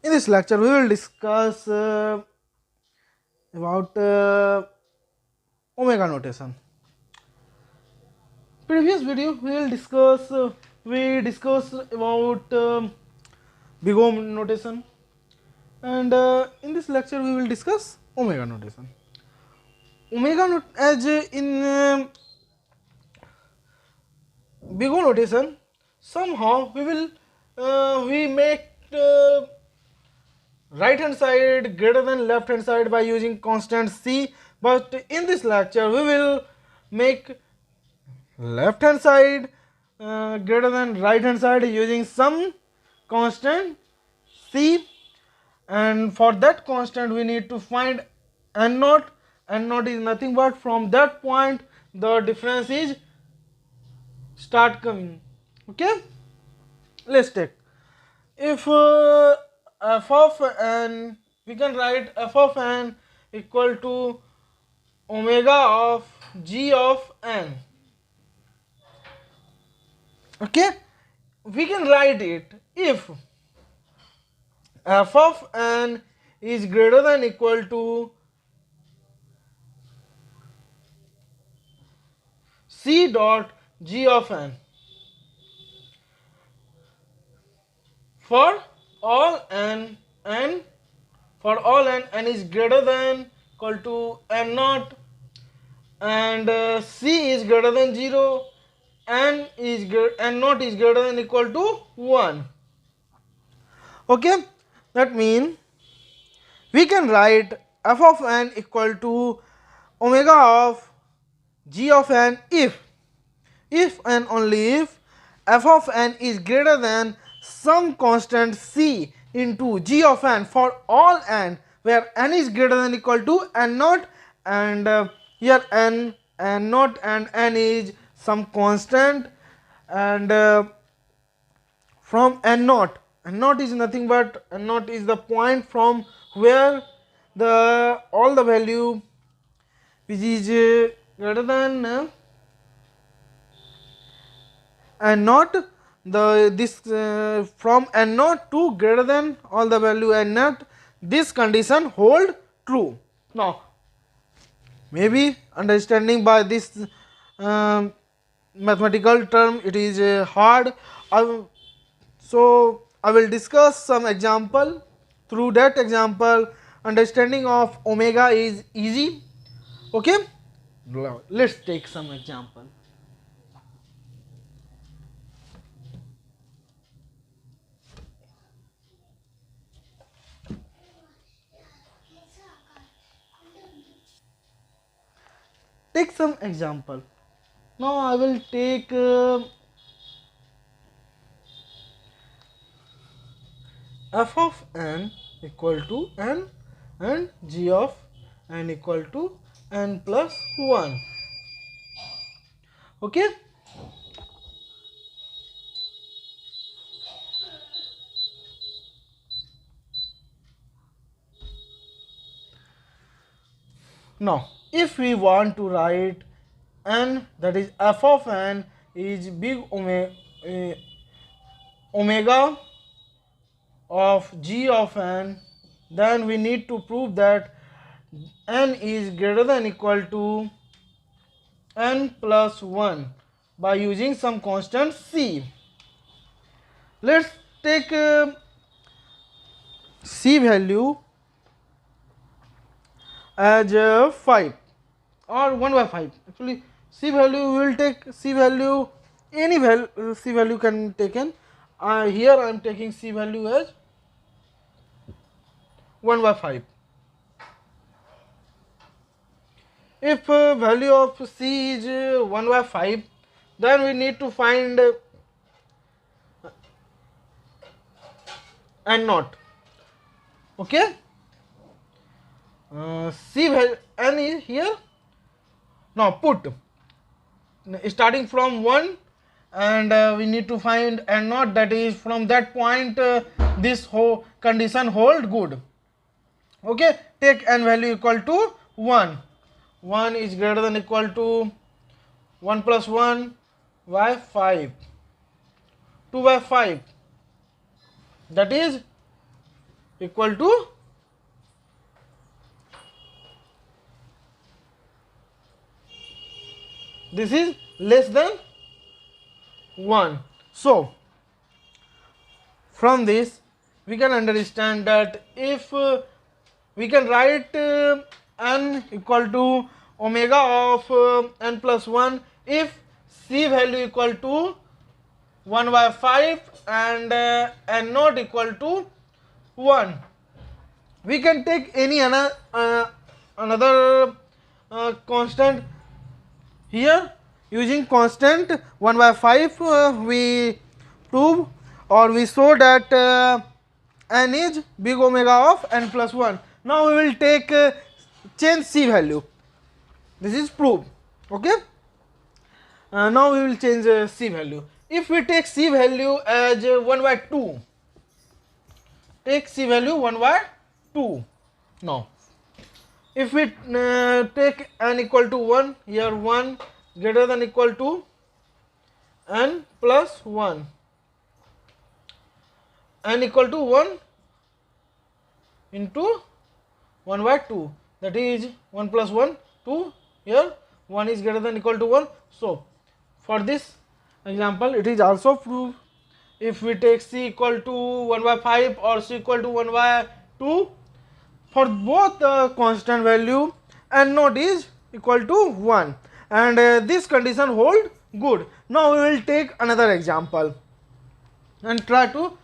In this lecture, we will discuss about omega notation. Previous video we discussed about big O notation, and in this lecture we will discuss omega notation. Omega as in big O notation, somehow we make right hand side greater than left hand side by using constant c, but in this lecture we will make left hand side greater than right hand side using some constant c, and for that constant we need to find n naught. N naught is nothing but from that point the difference is start coming. Okay, let's take if f of n, we can write f of n equal to omega of g of n. Okay, we can write it if f of n is greater than equal to c dot g of n for all n, for all n is greater than equal to n naught, and c is greater than 0, n naught is greater than equal to 1. Okay, that means we can write f of n equal to omega of g of n if and only if f of n is greater than some constant c into g of n for all n, where n is greater than equal to n naught, and here n naught and n is some constant, and from n naught is nothing but n naught is the point from where the all the value which is greater than n naught, the this from n naught to greater than all the value n naught, this condition hold true. Now maybe understanding by this mathematical term it is hard, so I will discuss some example. Through that example understanding of omega is easy. Okay, let's take some example. Take some example. Now I will take f of n equal to n and g of n equal to n plus 1. Okay, now if we want to write n, that is f of n is big omega of g of n, then we need to prove that n is greater than equal to n plus 1 by using some constant c. Let's take c value as 5 or 1 by 5. Actually c value, we will take c value, any value c value can be taken. Here I am taking c value as 1 by 5. If value of c is 1 by 5, then we need to find n naught. Okay, c value n is here. Now put starting from 1, and we need to find n naught, that is from that point this whole condition hold good. Okay, take n value equal to 1. 1 is greater than equal to 1 plus 1 by 5, 2 by 5, that is equal to this is less than 1. So from this we can understand that if we can write n equal to omega of n plus 1 if c value equal to 1 by 5 and n not equal to 1. We can take any another constant here. Using constant 1 by 5 we prove or we show that n is big omega of n plus 1. Now we will take change c value. This is proved. Okay. Now we will change c value. If we take c value as 1 by 2, take c value 1 by 2. Now if we take n equal to 1, here 1 greater than equal to n plus 1, n equal to 1 into 1 by 2, that is 1 plus 1 2, here 1 is greater than equal to 1. So for this example it is also proved. If we take c equal to 1 by 5 or c equal to 1 by 2, for both the constant value n naught is equal to 1 and this condition hold good. Now we will take another example and try to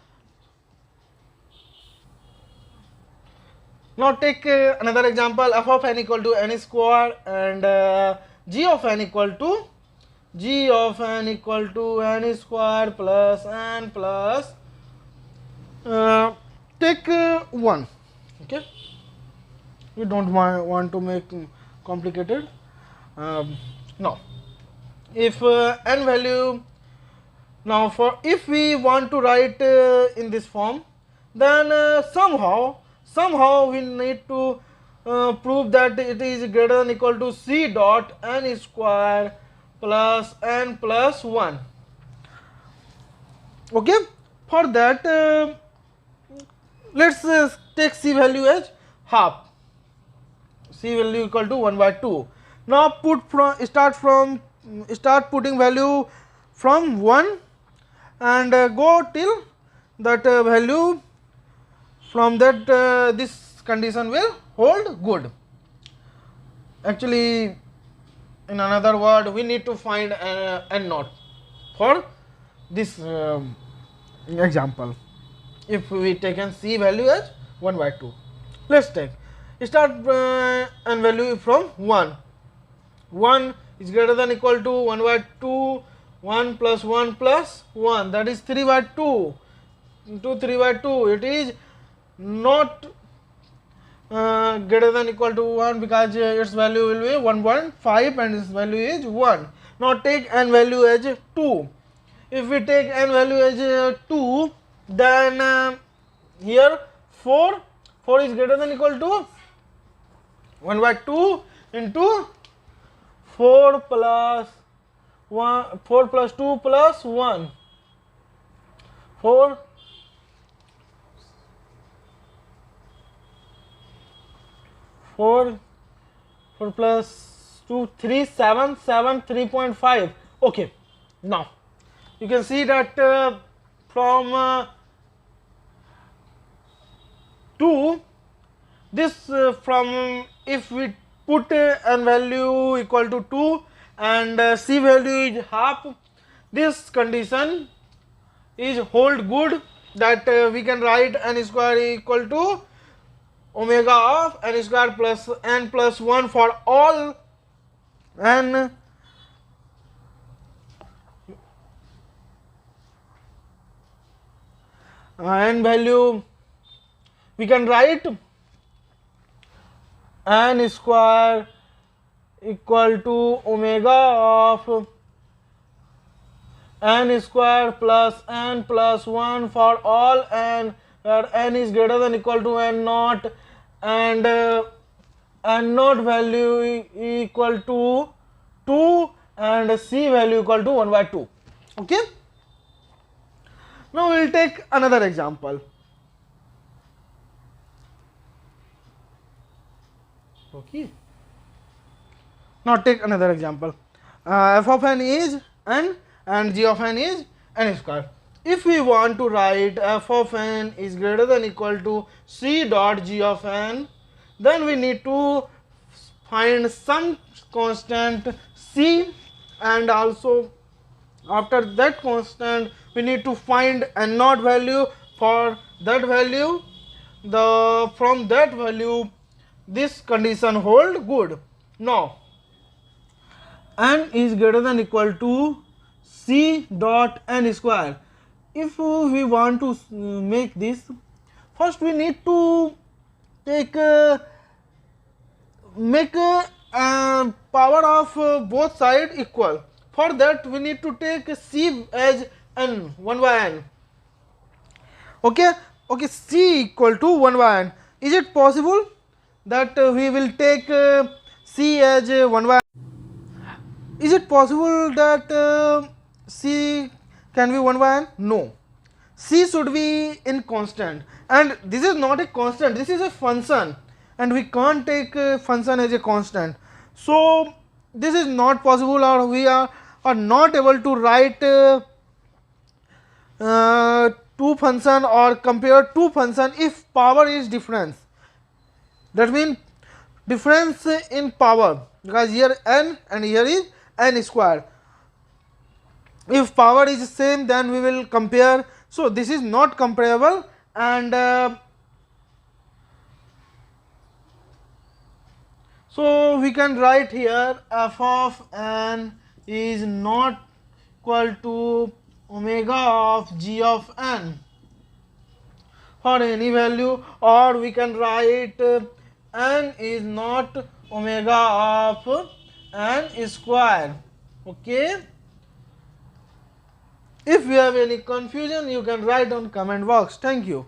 now take another example. F of n equal to n square and g of n equal to n square plus n plus take 1. Okay, we don't want to make complicated. Now if n value, now for if we want to write in this form, then somehow we need to prove that it is greater than equal to c dot n square plus n plus 1. Okay, for that let's take c value as half, c value equal to 1 by 2. Now start putting value from 1 and go till that value, from that this condition will hold good. Actually, in another word, we need to find n naught for this example. If we taken c value as 1 by 2, let's take start n value from 1. 1 is greater than equal to 1 by 2, 1 plus 1 plus 1, that is 3 by 2 into 3 by 2. It is not greater than equal to 1 because its value will be 1.5 and its value is 1. Now take n value as 2. If we take n value as 2, then here 4 is greater than equal to 1 by 2 into 4 plus 2 plus 1, 4 plus 2 3 7 3.5. Okay, now you can see that from 2 this from if we put n value equal to 2 and c value is half, this condition is hold good, that we can write n square equal to omega of n square plus n plus 1 for all n n value. We can write n square equal to omega of n square plus n plus 1 for all n where n is greater than equal to n naught and n naught value equal to 2 and c value equal to 1 by 2. Okay. Now we will take another example. Okay. Now take another example. F of n is n and g of n is n square. If we want to write f of n is greater than equal to c dot g of n, then we need to find some constant c, and also after that constant we need to find n naught value. For that value, from that value this condition hold good. Now n is greater than equal to c dot n square. If we want to make this, first we need to take make power of both side equal. For that we need to take c as n, 1 by n. Okay, c equal to 1 by n. Is it possible that we will take c as 1 by n? Is it possible that c can be 1 by n? No. C should be in constant, and this is not a constant, this is a function, and we can't take a function as a constant. So this is not possible, or we are not able to write two function or compare two function if power is difference. That means difference in power, because here n and here is n square. If power is same, then we will compare. So this is not comparable, and so we can write here f of n is not equal to omega of g of n for any value, or we can write n is not omega of n square. Okay. If you have any confusion, you can write on comment box. Thank you.